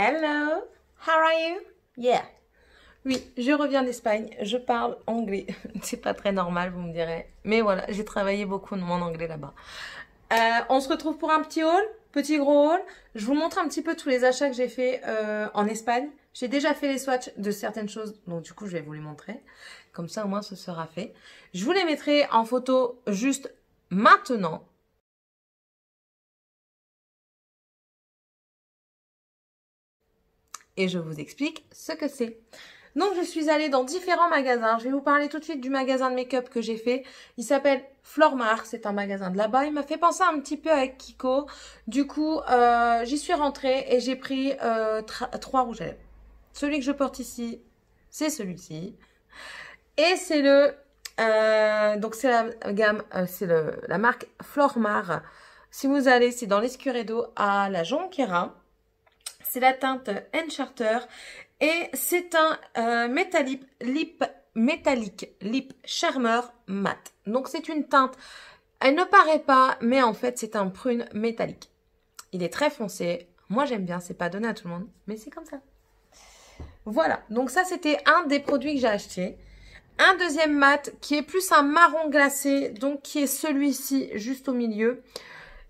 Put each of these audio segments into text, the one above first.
Hello, how are you? Yeah. Oui, je reviens d'Espagne, je parle anglais. C'est pas très normal, vous me direz. Mais voilà, j'ai travaillé beaucoup de mon anglais là-bas. On se retrouve pour un petit haul, petit gros haul. Je vous montre un petit peu tous les achats que j'ai fait en Espagne. J'ai déjà fait les swatchs de certaines choses, donc du coup, je vais vous les montrer. Comme ça, au moins, ce sera fait. Je vous les mettrai en photo juste maintenant. Et je vous explique ce que c'est. Donc, je suis allée dans différents magasins. Je vais vous parler tout de suite du magasin de make-up que j'ai fait. Il s'appelle Flormar. C'est un magasin de là-bas. Il m'a fait penser un petit peu avec Kiko. Du coup, j'y suis rentrée et j'ai pris 3 rouges à lèvres. Celui que je porte ici, c'est celui-ci. Et c'est le... donc, c'est la gamme... c'est la marque Flormar. Si vous allez, c'est dans l'Escuredo à la Jonquera. C'est la teinte Enchanter et c'est un métallique lip charmer mat. Donc c'est une teinte, elle ne paraît pas, mais en fait c'est un prune métallique. Il est très foncé, moi j'aime bien, c'est pas donné à tout le monde, mais c'est comme ça. Voilà, donc ça c'était un des produits que j'ai acheté. Un deuxième mat qui est plus un marron glacé, donc qui est celui-ci juste au milieu.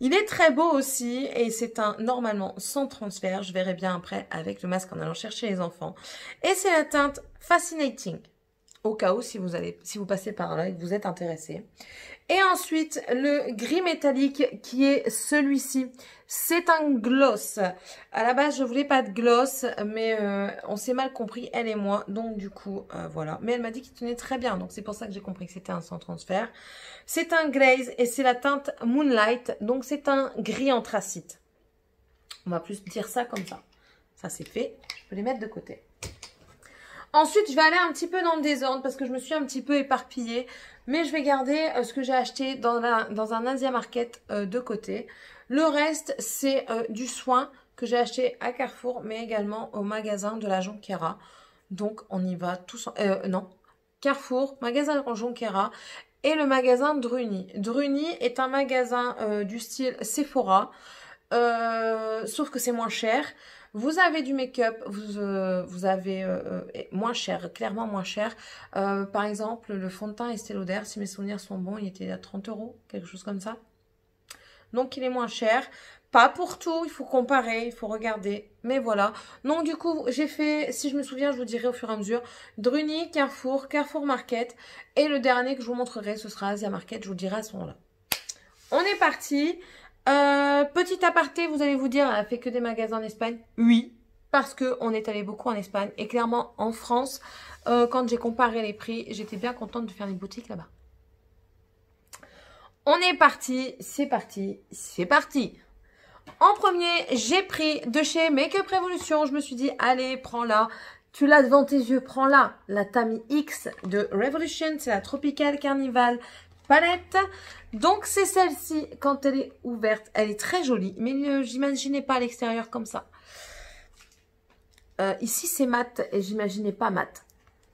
Il est très beau aussi et c'est un normalement sans transfert. Je verrai bien après avec le masque en allant chercher les enfants. Et c'est la teinte Fascinating. Au cas où si vous passez par là et que vous êtes intéressé. Et ensuite le gris métallique qui est celui-ci. C'est un gloss. À la base je voulais pas de gloss mais on s'est mal compris elle et moi. Donc du coup voilà. Mais elle m'a dit qu'il tenait très bien. Donc c'est pour ça que j'ai compris que c'était un sans transfert. C'est un glaze et c'est la teinte Moonlight. Donc c'est un gris anthracite. On va plus dire ça comme ça. Ça c'est fait. Je peux les mettre de côté. Ensuite, je vais aller un petit peu dans le désordre parce que je me suis un petit peu éparpillée. Mais je vais garder ce que j'ai acheté dans un Asia Market de côté. Le reste, c'est du soin que j'ai acheté à Carrefour, mais également au magasin de la Jonquera. Donc, on y va tous... non, Carrefour, magasin de Jonquera et le magasin Druni. Druni est un magasin du style Sephora, sauf que c'est moins cher. Vous avez du make-up, vous avez moins cher, clairement moins cher. Par exemple, le fond de teint Estée Lauder, si mes souvenirs sont bons, il était à 30 €, quelque chose comme ça. Donc, il est moins cher. Pas pour tout, il faut comparer, il faut regarder. Mais voilà. Donc, du coup, j'ai fait, si je me souviens, je vous dirai au fur et à mesure, Druni, Carrefour, Carrefour Market. Et le dernier que je vous montrerai, ce sera Asia Market, je vous le dirai à ce moment-là. On est parti. Petit aparté, vous allez vous dire, elle a fait que des magasins en Espagne. Oui, parce qu'on est allé beaucoup en Espagne. Et clairement, en France, quand j'ai comparé les prix, j'étais bien contente de faire des boutiques là-bas. On est parti, c'est parti, c'est parti. En premier, j'ai pris de chez Make-up Revolution. Je me suis dit, allez, prends-la. Tu l'as devant tes yeux, prends-la. La Tami X de Revolution, c'est la Tropical Carnival palette. Donc c'est celle-ci, quand elle est ouverte, elle est très jolie, mais j'imaginais pas à l'extérieur comme ça. Ici c'est mat et j'imaginais pas mat.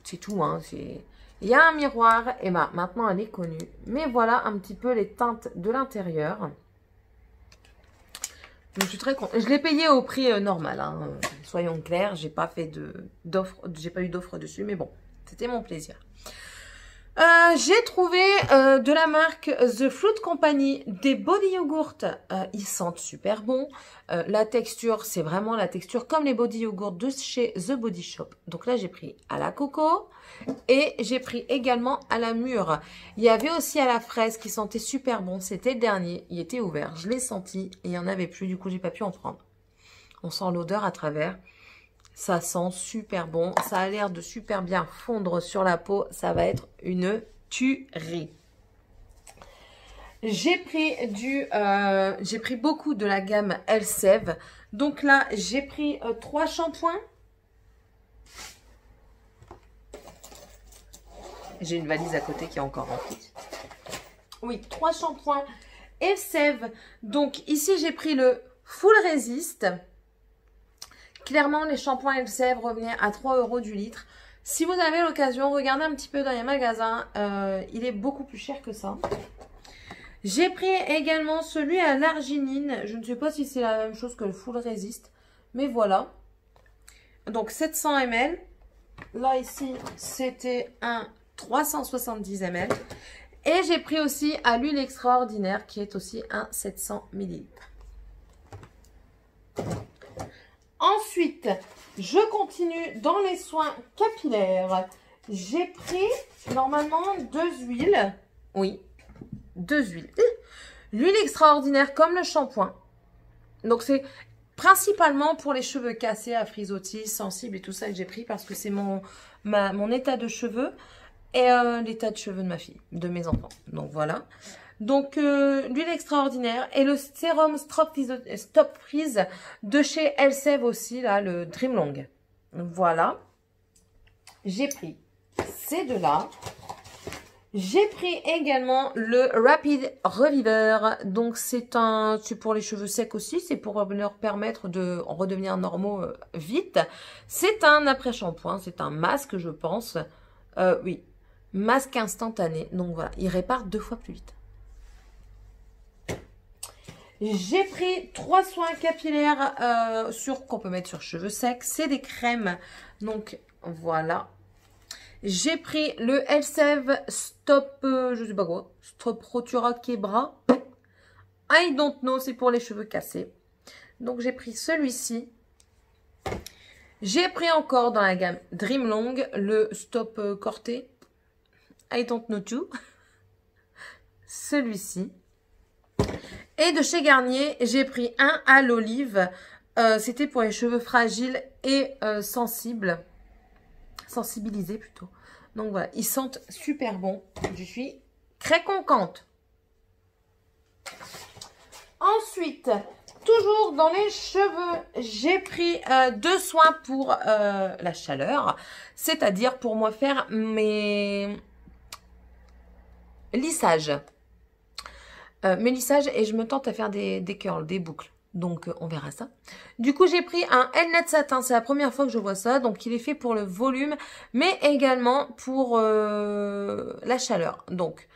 C'est tout, hein. Il y a un miroir et bah maintenant elle est connue. Mais voilà un petit peu les teintes de l'intérieur. Je suis très contente. Je l'ai payé au prix normal, hein. Soyons clairs, j'ai pas fait d'offre, j'ai pas eu d'offre dessus, mais bon, c'était mon plaisir. J'ai trouvé de la marque The Fruit Company des body yogurt. Ils sentent super bon. La texture, c'est vraiment la texture comme les body yogurt de chez The Body Shop. Donc là, j'ai pris à la coco et j'ai pris également à la mûre. Il y avait aussi à la fraise qui sentait super bon. C'était le dernier. Il était ouvert. Je l'ai senti et il n'y en avait plus. Du coup, j'ai pas pu en prendre. On sent l'odeur à travers. Ça sent super bon. Ça a l'air de super bien fondre sur la peau. Ça va être une tuerie. J'ai pris beaucoup de la gamme Elseve. Donc là, j'ai pris 3 shampoings. J'ai une valise à côté qui est encore remplie. Oui, 3 shampoings Elseve. Donc ici, j'ai pris le Full Resist. Clairement, les shampoings Elseve revenaient à 3 € du litre. Si vous avez l'occasion, regardez un petit peu dans les magasins. Il est beaucoup plus cher que ça. J'ai pris également celui à l'arginine. Je ne sais pas si c'est la même chose que le Full Resist. Mais voilà. Donc 700 ml. Là, ici, c'était un 370 ml. Et j'ai pris aussi à l'huile extraordinaire qui est aussi un 700 ml. Ensuite, je continue dans les soins capillaires. J'ai pris normalement 2 huiles. Oui, 2 huiles. L'huile extraordinaire comme le shampoing. Donc, c'est principalement pour les cheveux cassés, à frisottis, sensibles et tout ça que j'ai pris parce que c'est mon état de cheveux et l'état de cheveux de ma fille, de mes enfants. Donc, voilà. Donc, l'huile extraordinaire et le sérum Stop Freeze de chez Elseve aussi, là, le Dream Long. Voilà. J'ai pris ces deux-là. J'ai pris également le Rapid Reviver. Donc, c'est pour les cheveux secs aussi. C'est pour leur permettre de redevenir normaux vite. C'est un après-shampoing. C'est un masque, je pense. Oui, masque instantané. Donc, voilà, il répare 2 fois plus vite. J'ai pris 3 soins capillaires qu'on peut mettre sur cheveux secs. C'est des crèmes. Donc, voilà. J'ai pris le Elseve Stop, je sais pas quoi, Stop Rotura Kebra. I don't know, c'est pour les cheveux cassés. Donc, j'ai pris celui-ci. J'ai pris encore dans la gamme Dream Long le Stop Corté. I don't know too. Celui-ci. Et de chez Garnier, j'ai pris un à l'olive. C'était pour les cheveux fragiles et sensibilisés plutôt. Donc voilà, ils sentent super bon. Je suis très contente. Ensuite, toujours dans les cheveux, j'ai pris 2 soins pour la chaleur. C'est-à-dire pour moi faire mes lissages. Et je me tente à faire des curls, des boucles. Donc, on verra ça. Du coup, j'ai pris un L-Net Satin. C'est la première fois que je vois ça. Donc, il est fait pour le volume, mais également pour la chaleur. Donc,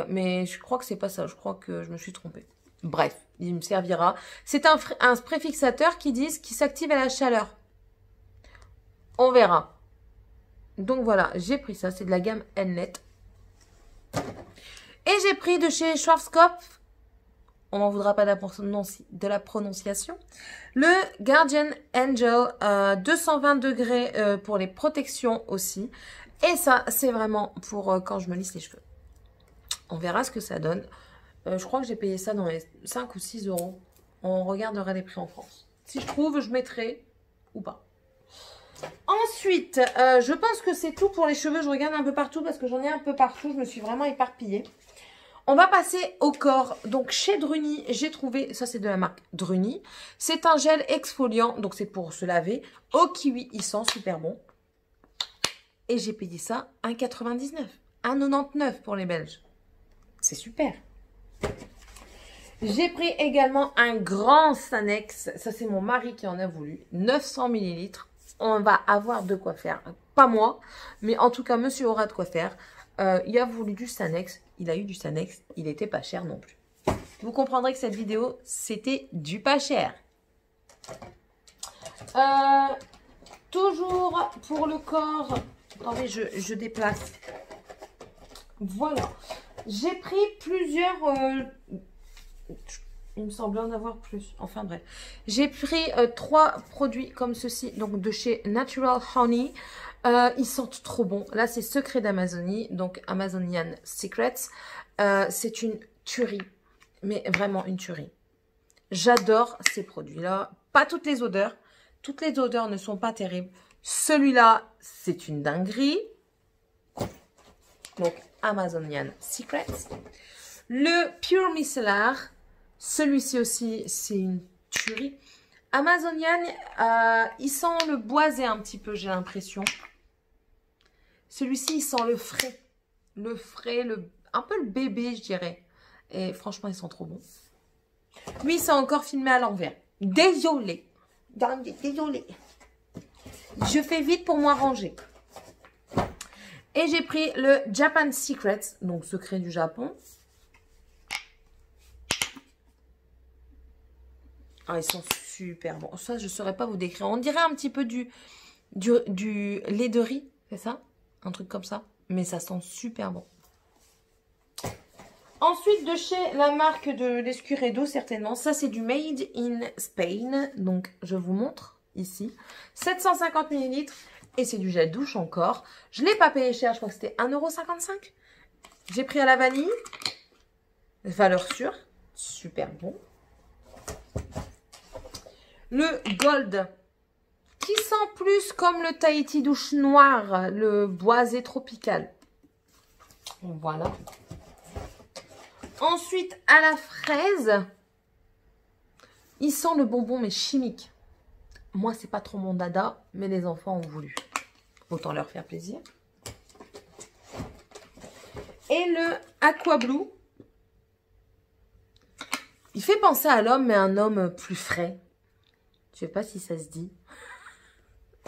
mais je crois que c'est pas ça. Je crois que je me suis trompée. Bref, il me servira. C'est un préfixateur qui s'active à la chaleur. On verra. Donc, voilà, j'ai pris ça. C'est de la gamme L-Net. Et j'ai pris de chez Schwarzkopf, on m'en voudra pas de la prononciation, le Guardian Angel 220 degrés pour les protections aussi. Et ça, c'est vraiment pour quand je me lisse les cheveux. On verra ce que ça donne. Je crois que j'ai payé ça dans les 5 ou 6 euros. On regardera les prix en France. Si je trouve, je mettrai ou pas. Ensuite, je pense que c'est tout pour les cheveux. Je regarde un peu partout parce que j'en ai un peu partout. Je me suis vraiment éparpillée. On va passer au corps. Donc, chez Druni, j'ai trouvé, ça c'est de la marque Druni. C'est un gel exfoliant, donc c'est pour se laver. Au kiwi, il sent super bon. Et j'ai payé ça 1,99. 1,99 pour les Belges. C'est super. J'ai pris également un grand Sanex. Ça, c'est mon mari qui en a voulu. 900 ml. On va avoir de quoi faire. Pas moi, mais en tout cas, monsieur aura de quoi faire. Il a voulu du Sanex. Il a eu du Sanex. Il n'était pas cher non plus. Vous comprendrez que cette vidéo, c'était du pas cher. Toujours pour le corps. Attendez, je déplace. Voilà. J'ai pris plusieurs... il me semblait en avoir plus. Enfin bref. J'ai pris 3 produits comme ceci. Donc de chez Natural Honey. Ils sentent trop bon. Là, c'est Secret d'Amazonie. Donc Amazonian Secrets. C'est une tuerie. Mais vraiment une tuerie. J'adore ces produits-là. Pas toutes les odeurs. Toutes les odeurs ne sont pas terribles. Celui-là, c'est une dinguerie. Donc Amazonian Secrets. Le Pure Micellar. Celui-ci aussi, c'est une tuerie. Amazonian, il sent le boisé un petit peu, j'ai l'impression. Celui-ci, il sent le frais. Le frais, un peu le bébé, je dirais. Et franchement, ils sont trop bons. Lui, il s'est encore filmé à l'envers. Désolé. Désolé. Je fais vite pour m'arranger. Et j'ai pris le Japan Secrets, donc secret du Japon. Ah, ils sont super bon. Ça, je ne saurais pas vous décrire. On dirait un petit peu du lait de riz, c'est ça? Un truc comme ça. Mais ça sent super bon. Ensuite, de chez la marque de l'Escuredo, certainement. Ça, c'est du Made in Spain. Donc, je vous montre ici. 750 ml. Et c'est du gel douche encore. Je ne l'ai pas payé cher. Je crois que c'était 1,55 €. J'ai pris à la vanille. Valeur sûre. Super bon. Le Gold. Qui sent plus comme le Tahiti douche noire. Le boisé tropical. Voilà. Ensuite, à la fraise, il sent le bonbon, mais chimique. Moi, c'est pas trop mon dada, mais les enfants ont voulu. Autant leur faire plaisir. Et le Aqua Blue. Il fait penser à l'homme, mais un homme plus frais. Je sais pas si ça se dit.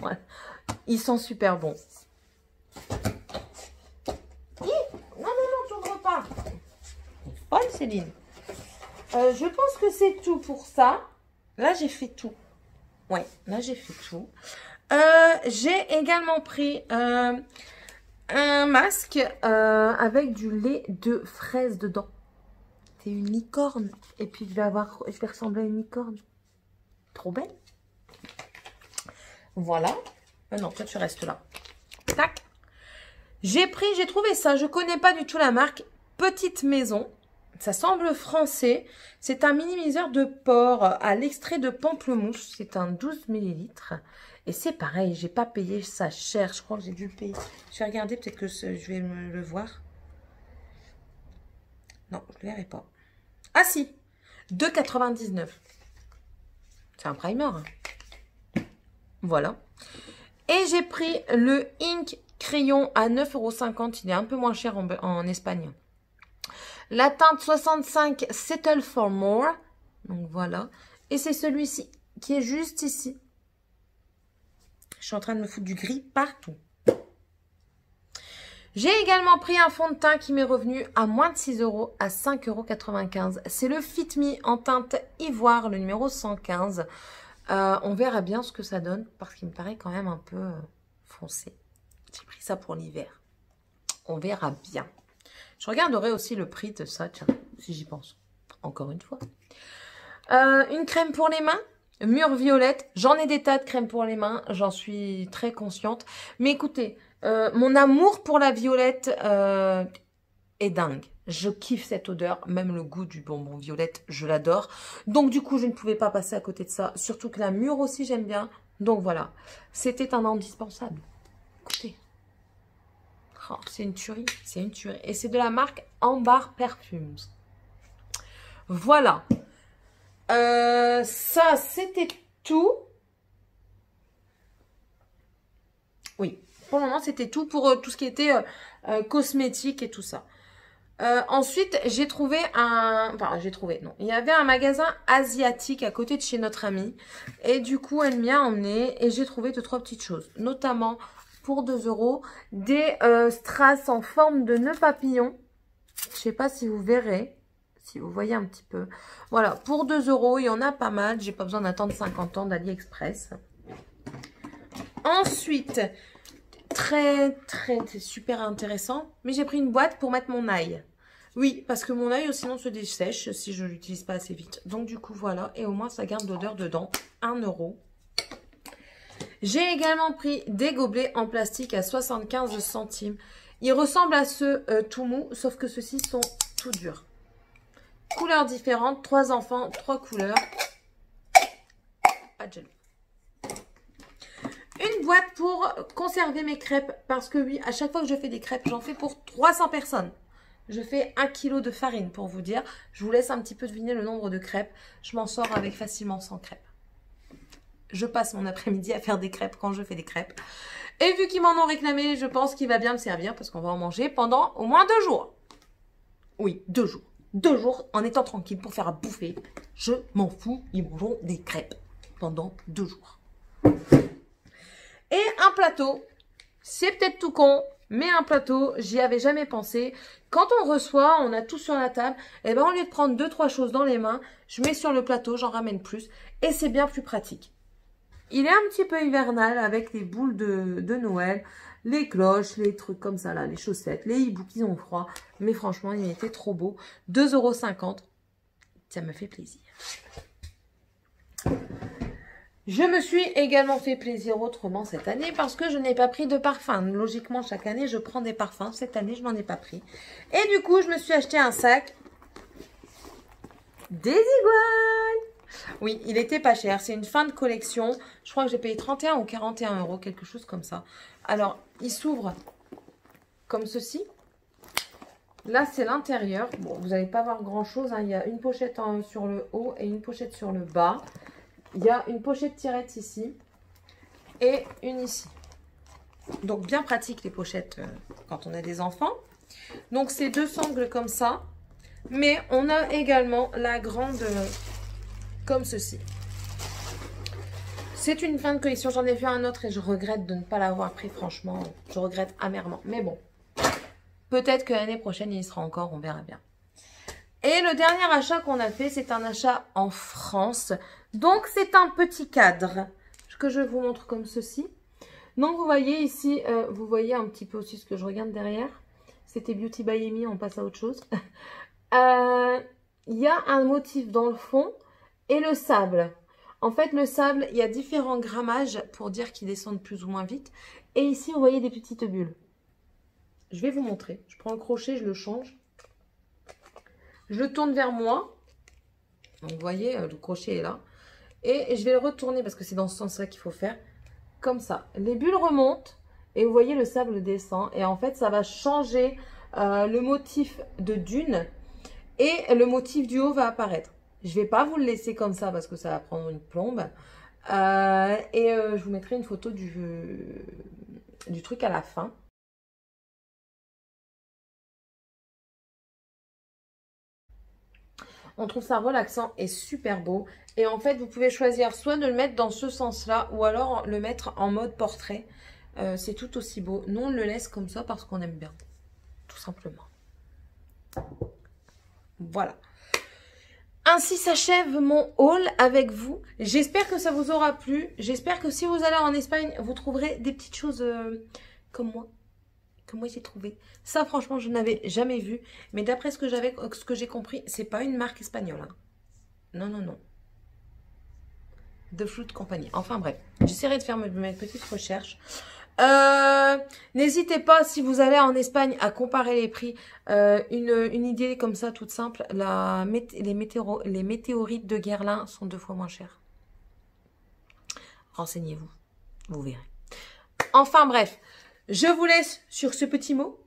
Ouais. Il sent super bon. Non, tu ouvres pas. Bonne Céline. Je pense que c'est tout pour ça. Là, j'ai fait tout. Ouais, là, j'ai fait tout. J'ai également pris un masque avec du lait de fraise dedans. C'est une licorne. Et puis, je vais ressembler à une licorne. Trop belle. Voilà. Non, toi, tu restes là. Tac. J'ai trouvé ça. Je connais pas du tout la marque. Petite Maison. Ça semble français. C'est un minimiseur de porc à l'extrait de pamplemousse. C'est un 12 ml. Et c'est pareil, j'ai pas payé ça cher. Je crois que j'ai dû le payer. Je vais regarder, peut-être que je vais me le voir. Non, je ne le verrai pas. Ah si, 2,99 €. C'est un primer. Hein. Voilà. Et j'ai pris le Ink crayon à 9,50 €. Il est un peu moins cher en Espagne. La teinte 65 Settle for More. Donc voilà. Et c'est celui-ci qui est juste ici. Je suis en train de me foutre du gris partout. J'ai également pris un fond de teint qui m'est revenu à moins de 6 € à 5,95 €. C'est le Fit Me en teinte ivoire, le numéro 115. On verra bien ce que ça donne parce qu'il me paraît quand même un peu foncé. J'ai pris ça pour l'hiver. On verra bien. Je regarderai aussi le prix de ça, tiens, si j'y pense. Encore une fois. Une crème pour les mains. Mûre violette. J'en ai des tas de crèmes pour les mains. J'en suis très consciente. Mais écoutez, mon amour pour la violette est dingue. Je kiffe cette odeur. Même le goût du bonbon violette, je l'adore. Donc du coup, je ne pouvais pas passer à côté de ça. Surtout que la mûre aussi, j'aime bien. Donc voilà. C'était un indispensable. Écoutez. Oh, c'est une tuerie. C'est une tuerie. Et c'est de la marque Ambar Perfumes. Voilà. Ça, c'était tout. Oui, pour le moment, c'était tout pour tout ce qui était cosmétique et tout ça. Ensuite, j'ai trouvé Enfin, j'ai trouvé, non. Il y avait un magasin asiatique à côté de chez notre amie. Et du coup, elle m'y a emmené et j'ai trouvé 2-3 petites choses. Notamment, pour 2 €, des strass en forme de nœud papillon. Je sais pas si vous verrez. Si vous voyez un petit peu. Voilà, pour 2 €, il y en a pas mal. J'ai pas besoin d'attendre 50 ans d'AliExpress. Ensuite, c'est super intéressant. Mais j'ai pris une boîte pour mettre mon ail. Oui, parce que mon ail sinon se dessèche si je l'utilise pas assez vite. Donc du coup, voilà. Et au moins, ça garde l'odeur dedans. 1 €. J'ai également pris des gobelets en plastique à 75 centimes. Ils ressemblent à ceux tout mous, sauf que ceux-ci sont tout durs. Couleurs différentes, 3 enfants, 3 couleurs. Pas de jaloux. Une boîte pour conserver mes crêpes. Parce que oui, à chaque fois que je fais des crêpes, j'en fais pour 300 personnes. Je fais 1 kg de farine pour vous dire. Je vous laisse un petit peu deviner le nombre de crêpes. Je m'en sors avec facilement 100 crêpes. Je passe mon après-midi à faire des crêpes quand je fais des crêpes. Et vu qu'ils m'en ont réclamé, je pense qu'il va bien me servir parce qu'on va en manger pendant au moins 2 jours. Oui, 2 jours. 2 jours en étant tranquille pour faire à bouffer. Je m'en fous, ils mangeront des crêpes pendant 2 jours. Et un plateau. C'est peut-être tout con, Mais un plateau, j'y avais jamais pensé. Quand on reçoit, on a tout sur la table. Et ben, au lieu de prendre 2-3 choses dans les mains, je mets sur le plateau, j'en ramène plus. Et c'est bien plus pratique. Il est un petit peu hivernal avec les boules de Noël, les cloches, les trucs comme ça là, les chaussettes, les hiboux qui ont froid. Mais franchement, il était trop beau. 2,50 €. Ça me fait plaisir. Je me suis également fait plaisir autrement cette année parce que je n'ai pas pris de parfum. Logiquement, chaque année, je prends des parfums. Cette année, je n'en ai pas pris. Et du coup, je me suis acheté un sac des iguales. Oui, il était pas cher. C'est une fin de collection. Je crois que j'ai payé 31 ou 41 €, quelque chose comme ça. Alors, il s'ouvre comme ceci. Là, c'est l'intérieur. Bon, vous n'allez pas voir grand-chose, hein. Il y a une pochette sur le haut et une pochette sur le bas. Il y a une pochette tirette ici et une ici. Donc, bien pratique les pochettes quand on a des enfants. Donc, c'est 2 sangles comme ça. Mais on a également la grande comme ceci. C'est une fin de collection. J'en ai vu un autre et je regrette de ne pas l'avoir pris. Franchement, je regrette amèrement. Mais bon, peut-être que l'année prochaine, il y sera encore. On verra bien. Et le dernier achat qu'on a fait, c'est un achat en France. Donc, c'est un petit cadre que je vous montre comme ceci. Donc, vous voyez ici, vous voyez un petit peu aussi ce que je regarde derrière. C'était Beauty by Amy, on passe à autre chose. Il y a un motif dans le fond et le sable. En fait, le sable, il y a différents grammages pour dire qu'ils descendent plus ou moins vite. Et ici, vous voyez des petites bulles. Je vais vous montrer. Je prends le crochet, je le change. Je le tourne vers moi. Donc, vous voyez, le crochet est là. Et je vais le retourner parce que c'est dans ce sens-là qu'il faut faire. Comme ça. Les bulles remontent et vous voyez, le sable descend. Et en fait, ça va changer le motif de dune. Et le motif du haut va apparaître. Je ne vais pas vous le laisser comme ça parce que ça va prendre une plombe. Je vous mettrai une photo du truc à la fin. On trouve ça relaxant et super beau. Et en fait, vous pouvez choisir soit de le mettre dans ce sens-là ou alors le mettre en mode portrait. C'est tout aussi beau. Nous, on le laisse comme ça parce qu'on aime bien. Tout simplement. Voilà. Ainsi s'achève mon haul avec vous. J'espère que ça vous aura plu. J'espère que si vous allez en Espagne, vous trouverez des petites choses comme moi. Comme moi j'ai trouvé. Ça, franchement, je n'avais jamais vu. Mais d'après ce que j'ai compris, c'est pas une marque espagnole. Hein. Non, non, non. The Fruit Company. Enfin bref, j'essaierai de faire mes petites recherches. N'hésitez pas, si vous allez en Espagne, à comparer les prix. Une idée comme ça, toute simple. Les météorites de Guerlain sont 2 fois moins chers. Renseignez-vous, vous verrez. Enfin bref, je vous laisse sur ce petit mot.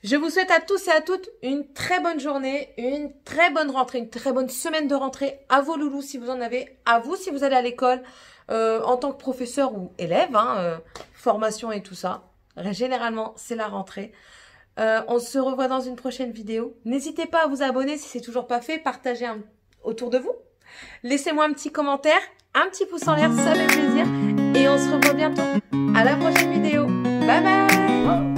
Je vous souhaite à tous et à toutes une très bonne journée, une très bonne rentrée, une très bonne semaine de rentrée. À vos loulous si vous en avez, à vous si vous allez à l'école, en tant que professeur ou élève, hein, formation et tout ça. Généralement, c'est la rentrée. On se revoit dans une prochaine vidéo. N'hésitez pas à vous abonner si c'est toujours pas fait, partagez autour de vous. Laissez-moi un petit commentaire, un petit pouce en l'air, ça fait plaisir. Et on se revoit bientôt. À la prochaine vidéo. Bye bye!